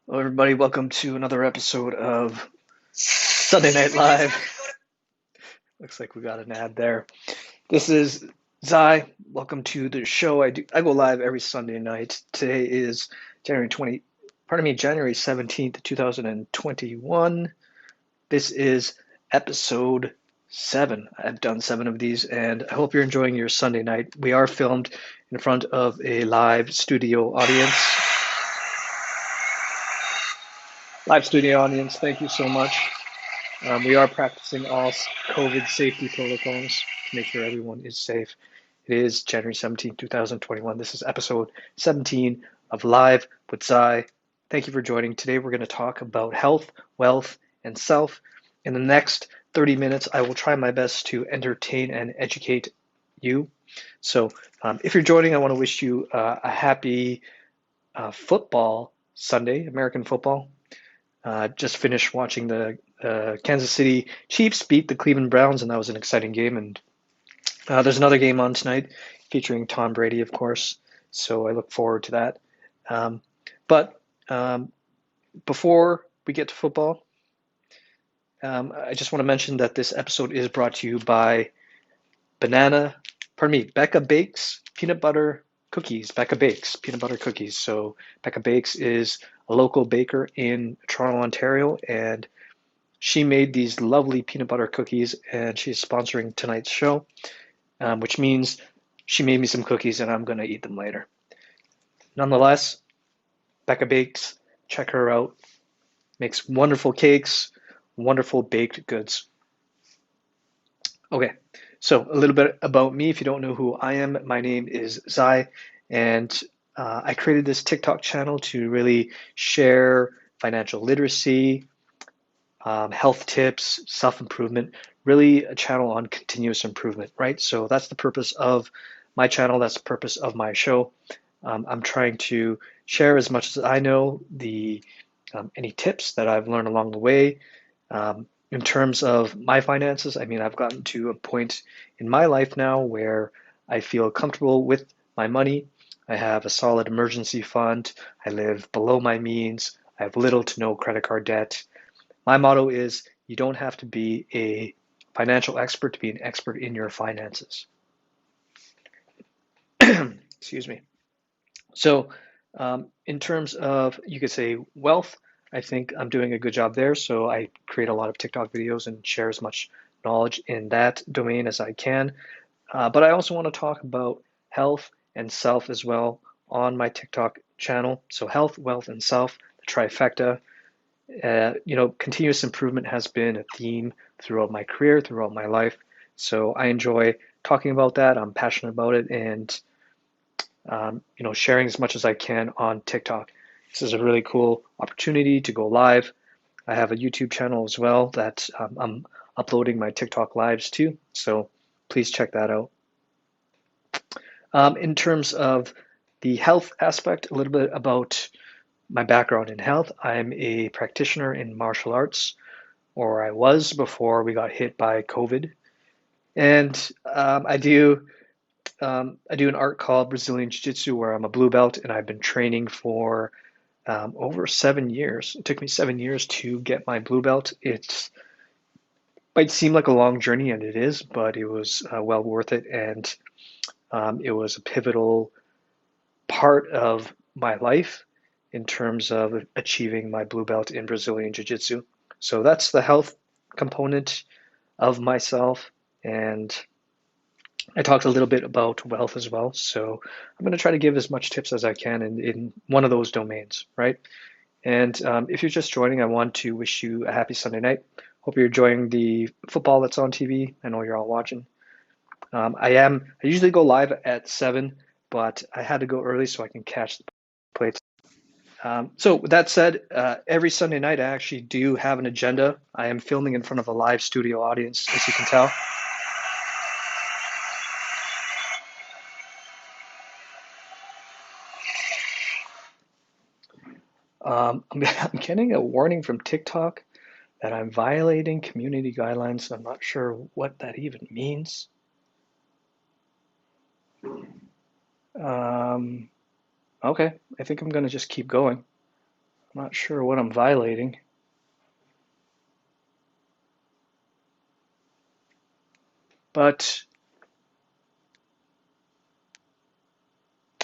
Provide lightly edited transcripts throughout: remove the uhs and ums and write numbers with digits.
Hello, everybody. Welcome to another episode of Sunday Night Live. Looks like we got an ad there. This is Zai. Welcome to the show. I go live every Sunday night. Today is January 17th, 2021. This is episode 7. I've done 7 of these, and I hope you're enjoying your Sunday night. We are filmed in front of a live studio audience. Thank you so much. We are practicing all COVID safety protocols to make sure everyone is safe. It is January 17, 2021. This is episode 17 of Live with Zai. Thank you for joining. Today we're going to talk about health, wealth, and self. In the next 30 minutes, I will try my best to entertain and educate you. So if you're joining, I want to wish you a happy football Sunday, American football. Just finished watching the Kansas City Chiefs beat the Cleveland Browns, and that was an exciting game. And there's another game on tonight featuring Tom Brady, of course. So I look forward to that. But before we get to football, I just want to mention that this episode is brought to you by Becca Bakes peanut butter cookies. Becca Bakes peanut butter cookies. So Becca Bakes is a local baker in Toronto, Ontario, and she made these lovely peanut butter cookies, and she's sponsoring tonight's show, which means she made me some cookies, and I'm going to eat them later. Nonetheless, Becca Bakes, check her out. Makes wonderful cakes, wonderful baked goods. Okay, so a little bit about me. If you don't know who I am, my name is Zai, and I created this TikTok channel to really share financial literacy, health tips, self-improvement, really a channel on continuous improvement, right? So that's the purpose of my channel. That's the purpose of my show. I'm trying to share as much as I know, any tips that I've learned along the way. In terms of my finances, I mean, I've gotten to a point in my life now where I feel comfortable with my money. I have a solid emergency fund. I live below my means. I have little to no credit card debt. My motto is you don't have to be a financial expert to be an expert in your finances. Excuse me. So, in terms of, you could say, wealth, I think I'm doing a good job there. So I create a lot of TikTok videos and share as much knowledge in that domain as I can. But I also want to talk about health and self as well on my TikTok channel. So health, wealth, and self, the trifecta. Continuous improvement has been a theme throughout my career, throughout my life. So I enjoy talking about that. I'm passionate about it, and sharing as much as I can on TikTok. This is a really cool opportunity to go live. I have a YouTube channel as well that I'm uploading my TikTok lives to. So please check that out. In terms of the health aspect, a little bit about my background in health. I'm a practitioner in martial arts, or I was before we got hit by COVID. And I do an art called Brazilian Jiu-Jitsu, where I'm a blue belt, and I've been training for over 7 years. It took me 7 years to get my blue belt. It might seem like a long journey, and it is, but it was well worth it, and it was a pivotal part of my life in terms of achieving my blue belt in Brazilian Jiu-Jitsu. So that's the health component of myself, and I talked a little bit about wealth as well. So I'm going to try to give as much tips as I can in one of those domains, right? And if you're just joining, I want to wish you a happy Sunday night. Hope you're enjoying the football that's on TV. I know you're all watching. I usually go live at 7, but I had to go early so I can catch the plates. So with that said, every Sunday night I actually do have an agenda. I am filming in front of a live studio audience, as you can tell. I'm getting a warning from TikTok that I'm violating community guidelines. I'm not sure what that even means. Okay, I think I'm gonna just keep going. I'm not sure what I'm violating. But,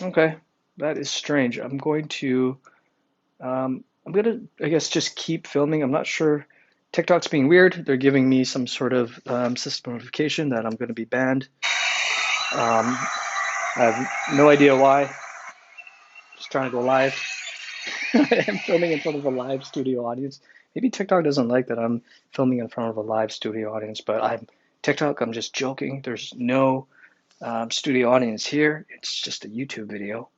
okay, that is strange. I'm gonna, I guess, just keep filming. I'm not sure. TikTok's being weird. They're giving me some sort of system notification that I'm gonna be banned. Um, I have no idea why. Just trying to go live. I'm filming in front of a live studio audience. Maybe TikTok doesn't like that I'm filming in front of a live studio audience, but I'm just joking. There's no studio audience here. It's just a YouTube video.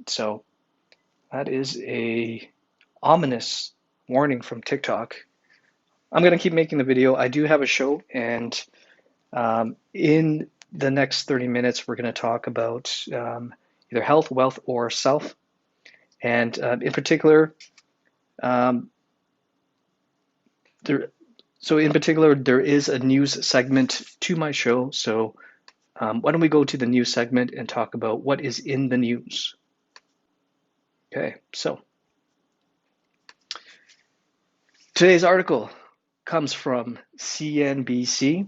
So that is a ominous warning from TikTok. I'm gonna keep making the video. I do have a show, and in the next 30 minutes, we're gonna talk about either health, wealth, or self. And in particular, um, there, there is a news segment to my show. So why don't we go to the news segment and talk about what is in the news? Okay, so today's article comes from CNBC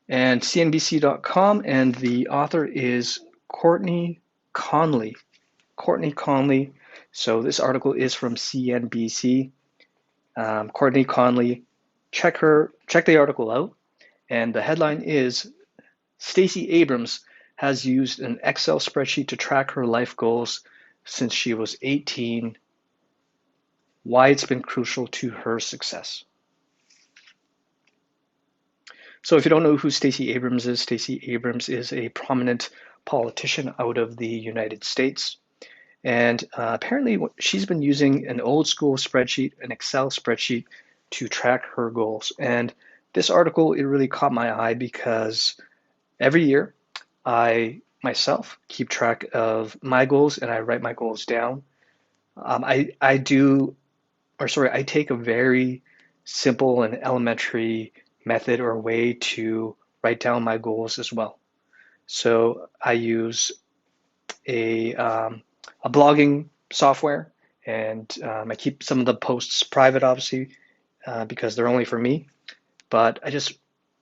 and CNBC.com, and the author is Courtney Conley. Courtney Conley. So this article is from CNBC. Courtney Conley. Check the article out, and the headline is Stacy Abrams has used an Excel spreadsheet to track her life goals since she was 18. Why it's been crucial to her success. So if you don't know who Stacy Abrams is a prominent politician out of the United States. And apparently she's been using an old school spreadsheet, an Excel spreadsheet, to track her goals. And this article, it really caught my eye because every year I myself keep track of my goals and I write my goals down. I take a very simple and elementary method or way to write down my goals as well. So I use a blogging software, and I keep some of the posts private, obviously, because they're only for me. But I just,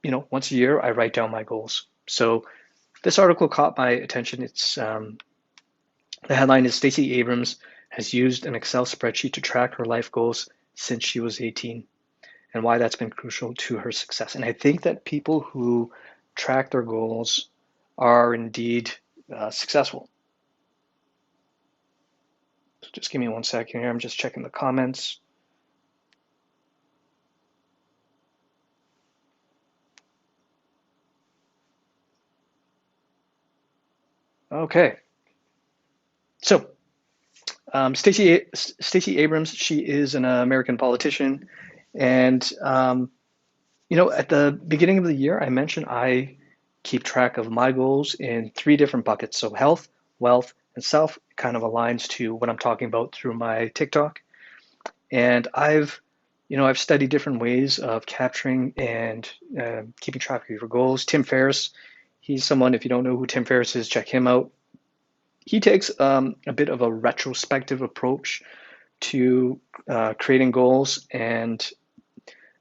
once a year, I write down my goals. So this article caught my attention. The headline is Stacy Abrams has used an Excel spreadsheet to track her life goals since she was 18, and why that's been crucial to her success. And I think that people who track their goals are indeed successful. So just give me 1 second here. I'm just checking the comments. Okay. So Stacy Abrams, she is an American politician, and at the beginning of the year, I mentioned I keep track of my goals in 3 different buckets. So health, wealth, and self kind of aligns to what I'm talking about through my TikTok. And I've studied different ways of capturing and keeping track of your goals. Tim Ferriss, he's someone, if you don't know who Tim Ferriss is, check him out. He takes a bit of a retrospective approach to creating goals. And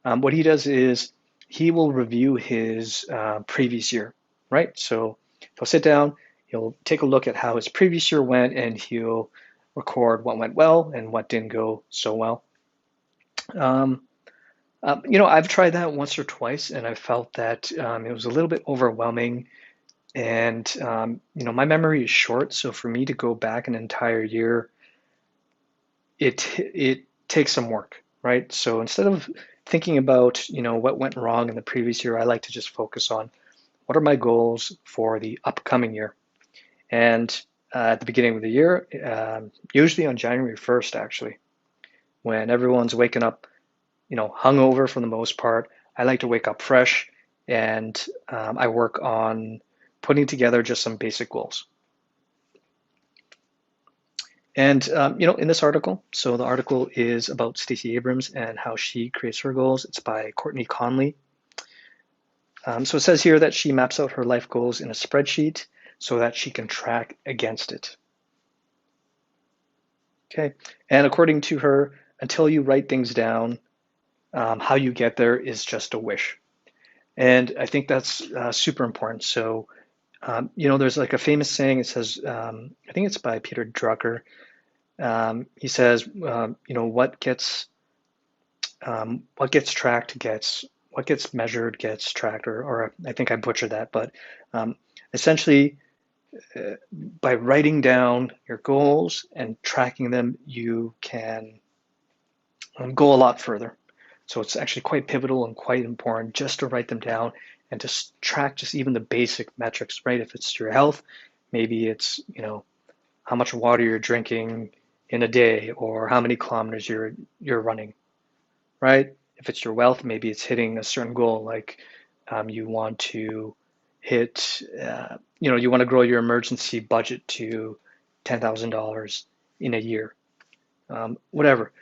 what he does is he will review his previous year, right? So he'll sit down, he'll take a look at how his previous year went, and he'll record what went well and what didn't go so well. I've tried that once or twice, and I felt that it was a little bit overwhelming. And my memory is short, so for me to go back an entire year, it takes some work, right? So instead of thinking about what went wrong in the previous year, I like to just focus on what are my goals for the upcoming year. And at the beginning of the year, usually on January 1st, actually, when everyone's waking up, hungover for the most part, I like to wake up fresh, and I work on putting together just some basic goals. And in this article, so the article is about Stacy Abrams and how she creates her goals. It's by Courtney Conley. So it says here that she maps out her life goals in a spreadsheet so that she can track against it. Okay. And according to her, until you write things down, how you get there is just a wish. And I think that's super important. So, there's like a famous saying. It says, I think it's by Peter Drucker. He says, what gets tracked gets what gets measured gets tracked, or I think I butchered that, but um, essentially, by writing down your goals and tracking them, you can go a lot further. So it's actually quite pivotal and quite important just to write them down and to track just even the basic metrics, right? If it's your health, maybe it's, how much water you're drinking in a day or how many kilometers you're running, right? If it's your wealth, maybe it's hitting a certain goal, like you want to hit, you want to grow your emergency budget to $10,000 in a year, whatever.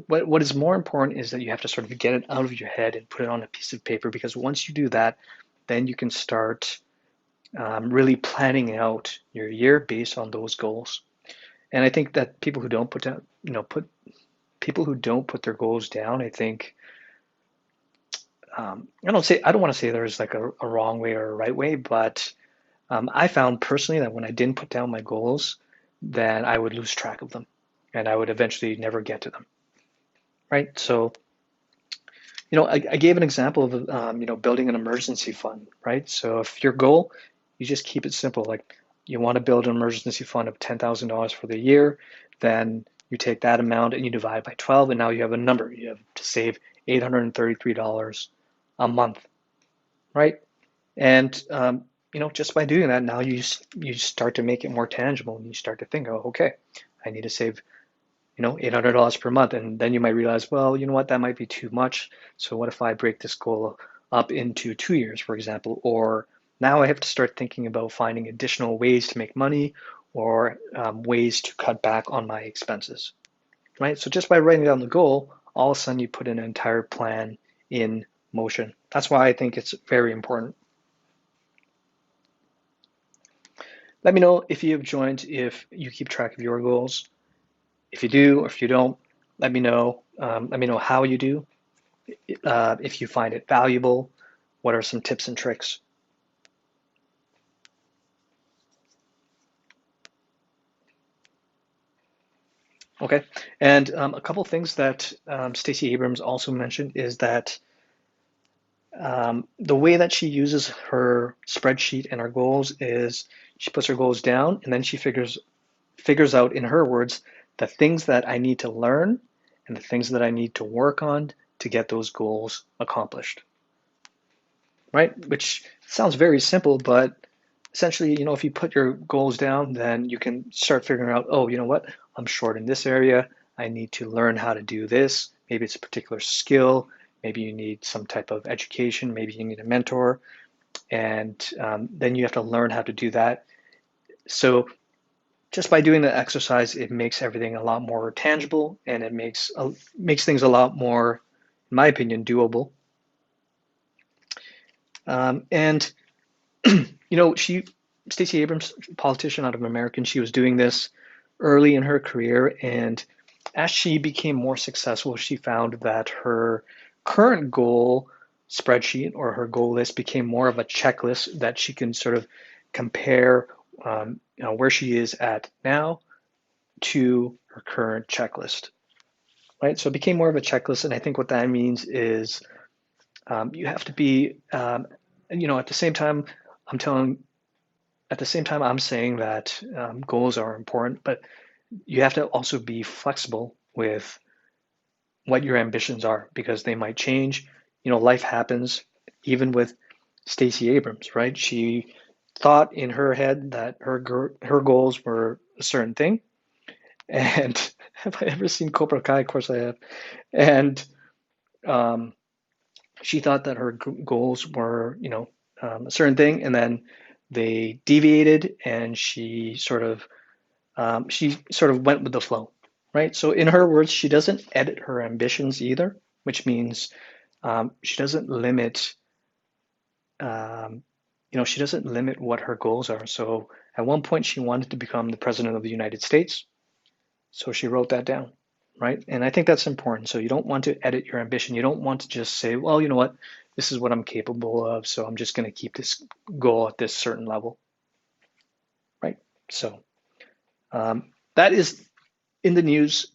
What is more important is that you have to sort of get it out of your head and put it on a piece of paper, because once you do that, then you can start really planning out your year based on those goals. And I think that people who don't put down, people who don't put their goals down, I think I don't want to say there's like a wrong way or a right way, but I found personally that when I didn't put down my goals, then I would lose track of them and I would eventually never get to them, right? So, I gave an example of, building an emergency fund, right? So if your goal, you just keep it simple, like you want to build an emergency fund of $10,000 for the year, then you take that amount and you divide by 12, and now you have a number. You have to save $833 a month, right? And just by doing that, now you start to make it more tangible, and you start to think, oh, okay, I need to save, $800 per month, and then you might realize, well, you know what, that might be too much. So what if I break this goal up into 2 years, for example? Or now I have to start thinking about finding additional ways to make money, or ways to cut back on my expenses, right? So just by writing down the goal, all of a sudden you put an entire plan in motion. That's why I think it's very important. Let me know if you have joined, if you keep track of your goals. If you do, or if you don't, let me know. Let me know how you do. If you find it valuable, what are some tips and tricks? Okay, and a couple things that Stacy Abrams also mentioned is that the way that she uses her spreadsheet and her goals is she puts her goals down, and then she figures out, in her words, the things that I need to learn and the things that I need to work on to get those goals accomplished, right? Which sounds very simple, but essentially, if you put your goals down, then you can start figuring out, oh, you know what? I'm short in this area. I need to learn how to do this. Maybe it's a particular skill. Maybe you need some type of education. Maybe you need a mentor. And then you have to learn how to do that. So just by doing the exercise, it makes everything a lot more tangible, and it makes things a lot more, in my opinion, doable. And she Stacey Abrams, politician out of American, she was doing this early in her career, and as she became more successful, she found that her current goal spreadsheet or her goal list became more of a checklist that she can sort of compare, where she is at now to her current checklist, right? So it became more of a checklist, and I think what that means is you have to be, at the same time, I'm telling, at the same time, I'm saying that goals are important, but you have to also be flexible with what your ambitions are, because they might change. Life happens, even with Stacey Abrams, right? She thought in her head that her goals were a certain thing. And have I ever seen Cobra Kai? Of course I have. And um, she thought that her goals were, a certain thing, and then they deviated, and she sort of went with the flow, right? So in her words, she doesn't edit her ambitions either, which means she doesn't limit, um, she doesn't limit what her goals are. So at one point, she wanted to become the president of the United States. So she wrote that down, right? And I think that's important. So you don't want to edit your ambition. You don't want to just say, well, you know what, this is what I'm capable of, so I'm just going to keep this goal at this certain level, right? So that is in the news,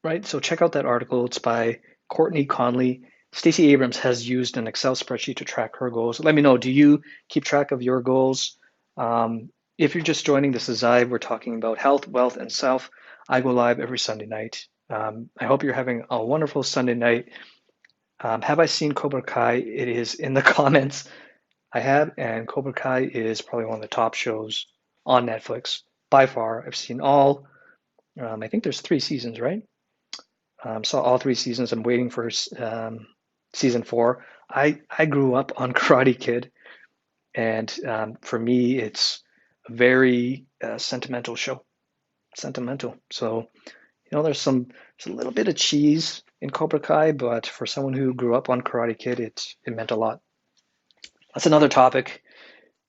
right? So check out that article. It's by Courtney Conley. Stacy Abrams has used an Excel spreadsheet to track her goals. Let me know, do you keep track of your goals? If you're just joining, this is I. We're talking about health, wealth, and self. I go live every Sunday night. I hope you're having a wonderful Sunday night. Have I seen Cobra Kai? It is in the comments. I have, and Cobra Kai is probably one of the top shows on Netflix by far. I've seen all. I think there's 3 seasons, right? Saw all 3 seasons. I'm waiting for season 4. I grew up on Karate Kid, and for me, it's a very sentimental show. Sentimental. So there's a little bit of cheese in Cobra Kai, but for someone who grew up on Karate Kid, it meant a lot. That's another topic.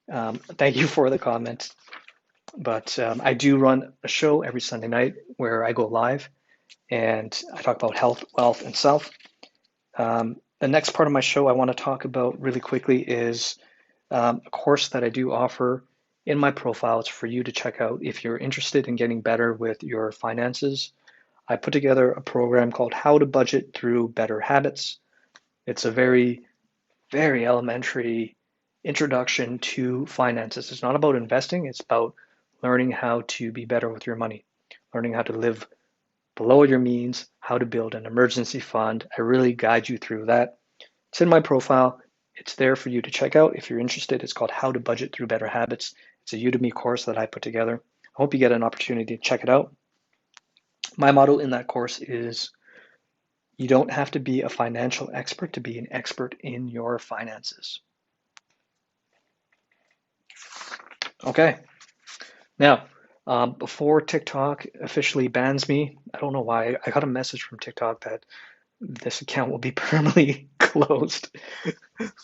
Thank you for the comment. But I do run a show every Sunday night where I go live and I talk about health, wealth, and self. The next part of my show I want to talk about really quickly is a course that I do offer in my profile. It's for you to check out if you're interested in getting better with your finances. I put together a program called How to Budget Through Better Habits. It's a very, very elementary introduction to finances. It's not about investing, it's about learning how to be better with your money, learning how to live below your means, how to build an emergency fund. I really guide you through that. It's in my profile. It's there for you to check out if you're interested. It's called How to Budget Through Better Habits. It's a Udemy course that I put together. I hope you get an opportunity to check it out. My motto in that course is you don't have to be a financial expert to be an expert in your finances. Okay. Now, before TikTok officially bans me, I don't know why, I got a message from TikTok that this account will be permanently closed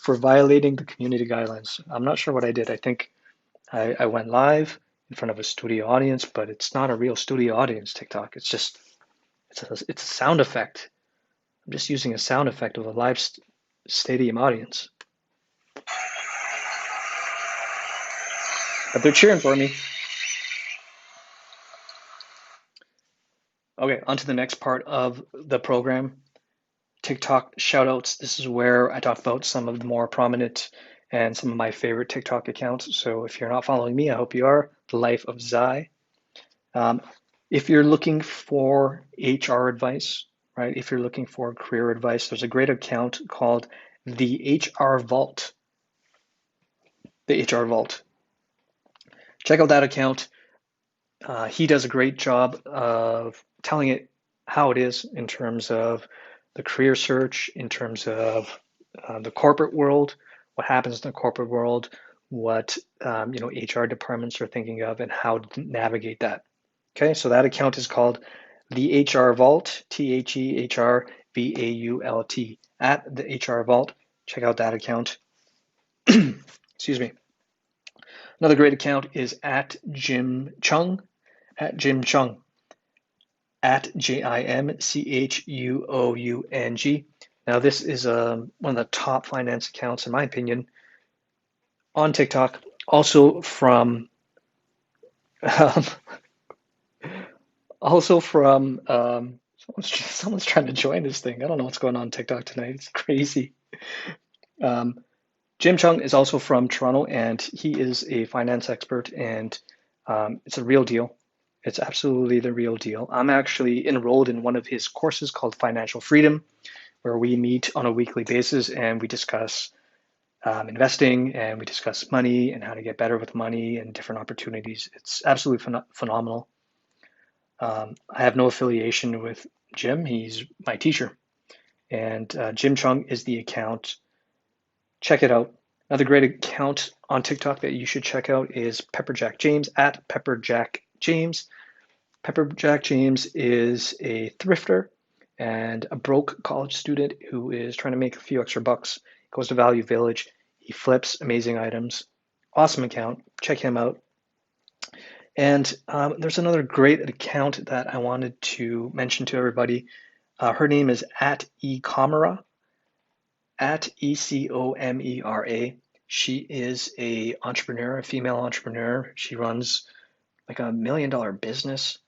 for violating the community guidelines. I'm not sure what I did. I think I went live in front of a studio audience, but it's not a real studio audience, TikTok. It's a sound effect. I'm just using a sound effect of a live stadium audience. But they're cheering for me. Okay, on to the next part of the program. TikTok shoutouts. This is where I talk about some of the more prominent and some of my favorite TikTok accounts. So if you're not following me, I hope you are. The Life of Zai. If you're looking for HR advice, right? If you're looking for career advice, there's a great account called the HR Vault. The HR Vault. Check out that account. He does a great job of telling it how it is in terms of the career search, in terms of the corporate world, what happens in the corporate world, what HR departments are thinking of, and how to navigate that. Okay, so that account is called the HR Vault, TheHRVAult, at the HR Vault. Check out that account. Excuse me. Another great account is at Jim Chung, at Jim Chung, at JIMCHUOUNG. Now, this is one of the top finance accounts, in my opinion, on TikTok. Also from, um, someone's trying to join this thing. I don't know what's going on TikTok tonight. It's crazy. Jim Chung is also from Toronto, and he is a finance expert, and it's a real deal. It's absolutely the real deal. I'm actually enrolled in one of his courses called Financial Freedom, where we meet on a weekly basis and we discuss investing and we discuss money and how to get better with money and different opportunities. It's absolutely phenomenal. I have no affiliation with Jim. He's my teacher. And Jim Chung is the account. Check it out. Another great account on TikTok that you should check out is Pepperjack James, at Pepperjack James. Pepperjack James is a thrifter and a broke college student who is trying to make a few extra bucks. He goes to Value Village. He flips amazing items. Awesome account. Check him out. And there's another great account that I wanted to mention to everybody. Her name is at ecomera, at Ecomera. She is a entrepreneur, a female entrepreneur. She runs like $1 million business,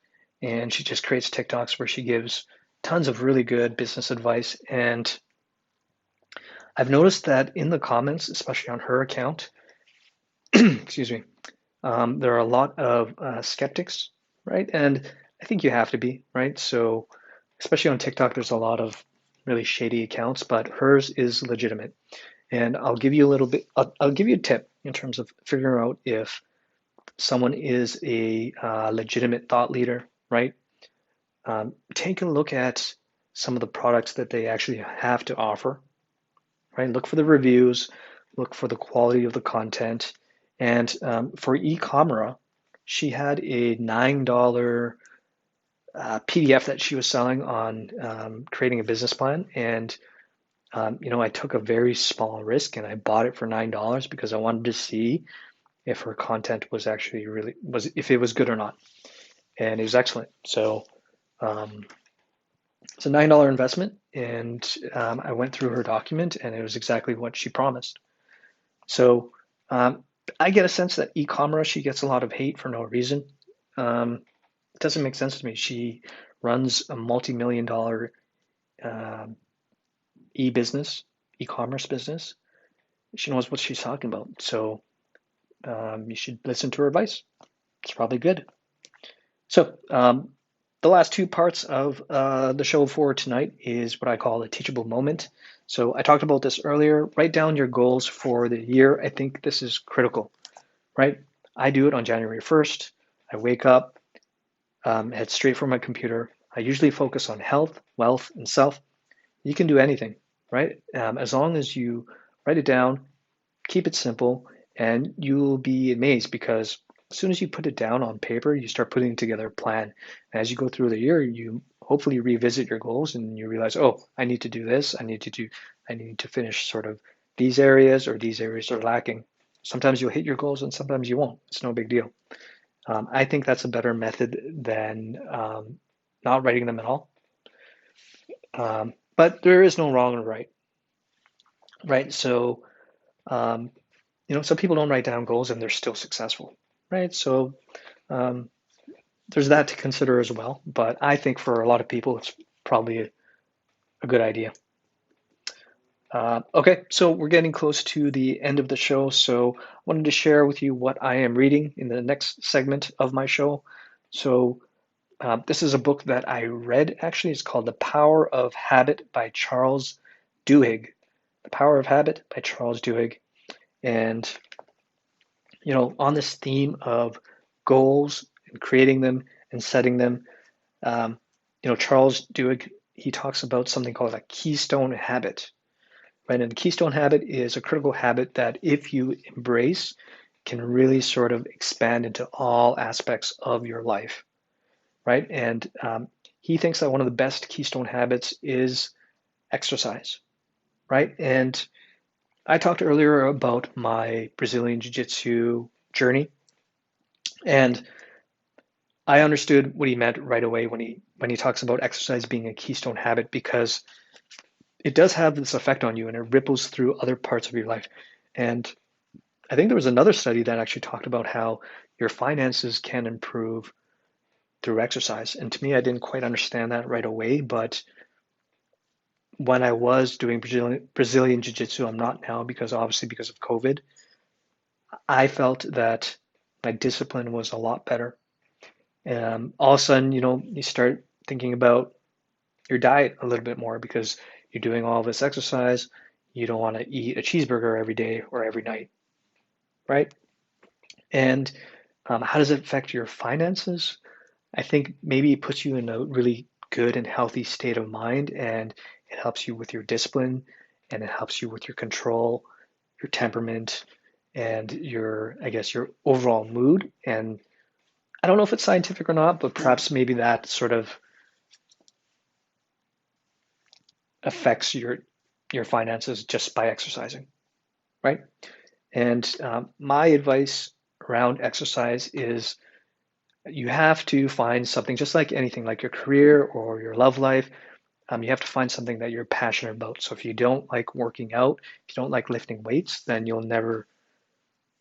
and she just creates TikToks where she gives tons of really good business advice. And I've noticed that in the comments, especially on her account, excuse me, there are a lot of skeptics, right? And I think you have to be, right? So, especially on TikTok, there's a lot of really shady accounts, but hers is legitimate. And I'll give you a little bit, I'll give you a tip in terms of figuring out if someone is a legitimate thought leader, right? Take a look at some of the products that they actually have to offer, right? Look for the reviews, look for the quality of the content. And for eComera, she had a $9 PDF that she was selling on creating a business plan. And I took a very small risk and I bought it for $9 because I wanted to see if her content was actually if it was good or not. And it was excellent. So um, it's a $9 investment, and I went through her document, and it was exactly what she promised. So um, I get a sense that e-commerce, she gets a lot of hate for no reason. It doesn't make sense to me. She runs a multi-million-dollar uh, e-business, e-commerce business. She knows what she's talking about. So you should listen to her advice. It's probably good. So the last two parts of the show for tonight is what I call a teachable moment. So I talked about this earlier. Write down your goals for the year. I think this is critical, right? I do it on January 1st. I wake up, head straight for my computer. I usually focus on health, wealth, and self. You can do anything, right? As long as you write it down, keep it simple, and you'll be amazed because as soon as you put it down on paper, you start putting together a plan. And as you go through the year, you hopefully revisit your goals and you realize, oh, I need to do this. I need to finish sort of these areas, or these areas are lacking. Sometimes you'll hit your goals and sometimes you won't. It's no big deal. I think that's a better method than not writing them at all. But there is no wrong or right, right? So, um, some people don't write down goals and they're still successful, right? So um, there's that to consider as well. But I think for a lot of people, it's probably a good idea. Okay, so we're getting close to the end of the show. So I wanted to share with you what I am reading in the next segment of my show. So this is a book that I read, actually. It's called The Power of Habit by Charles Duhigg. The Power of Habit by Charles Duhigg. And on this theme of goals and creating them and setting them, um, Charles Duhigg, he talks about something called a keystone habit, right? And the keystone habit is a critical habit that if you embrace, can really sort of expand into all aspects of your life, right? And he thinks that one of the best keystone habits is exercise, right? And I talked earlier about my Brazilian Jiu-Jitsu journey, and I understood what he meant right away when he talks about exercise being a keystone habit, because it does have this effect on you and it ripples through other parts of your life. And I think there was another study that actually talked about how your finances can improve through exercise. And to me, I didn't quite understand that right away, but when I was doing Brazilian Jiu-Jitsu, I'm not now because obviously because of COVID, I felt that my discipline was a lot better. All of a sudden, you start thinking about your diet a little bit more because you're doing all this exercise. You don't want to eat a cheeseburger every day or every night, right? And how does it affect your finances? I think maybe it puts you in a really good and healthy state of mind, and it helps you with your discipline, and it helps you with your control, your temperament, and I guess, your overall mood. And I don't know if it's scientific or not, but perhaps maybe that sort of affects your finances just by exercising, right? And my advice around exercise is You have to find something, just like anything, like your career or your love life. You have to find something that you're passionate about. So if you don't like working out, if you don't like lifting weights, then you'll never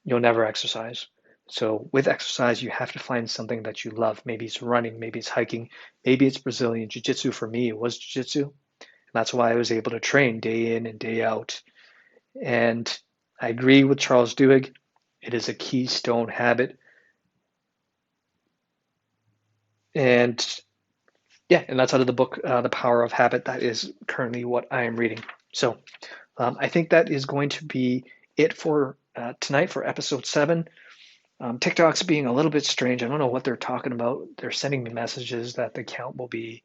exercise. So with exercise, you have to find something that you love. Maybe it's running, maybe it's hiking, maybe it's Brazilian Jiu-Jitsu. For me, it was Jiu-Jitsu. And that's why I was able to train day in and day out. And I agree with Charles Duhigg. It is a keystone habit. And yeah, and that's out of the book, The Power of Habit. That is currently what I am reading. So I think that is going to be it for tonight for episode 7. TikTok's being a little bit strange. I don't know what they're talking about. They're sending me messages that the account will be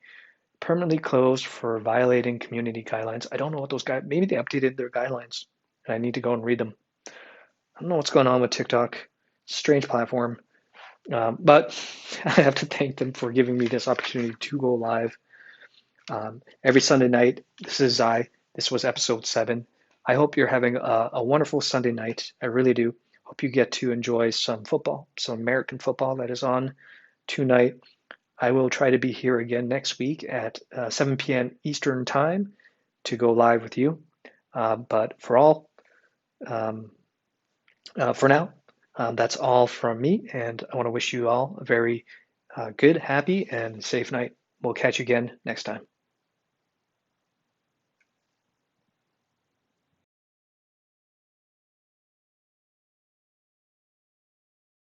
permanently closed for violating community guidelines. I don't know what those guys, maybe they updated their guidelines and I need to go and read them. I don't know what's going on with TikTok. Strange platform. But I have to thank them for giving me this opportunity to go live every Sunday night. This was episode 7. I hope you're having a wonderful Sunday night. I really do. Hope you get to enjoy some football, some American football that is on tonight. I will try to be here again next week at 7 p.m. Eastern Time to go live with you. But um, for now, that's all from me, and I want to wish you all a very good, happy, and safe night. We'll catch you again next time.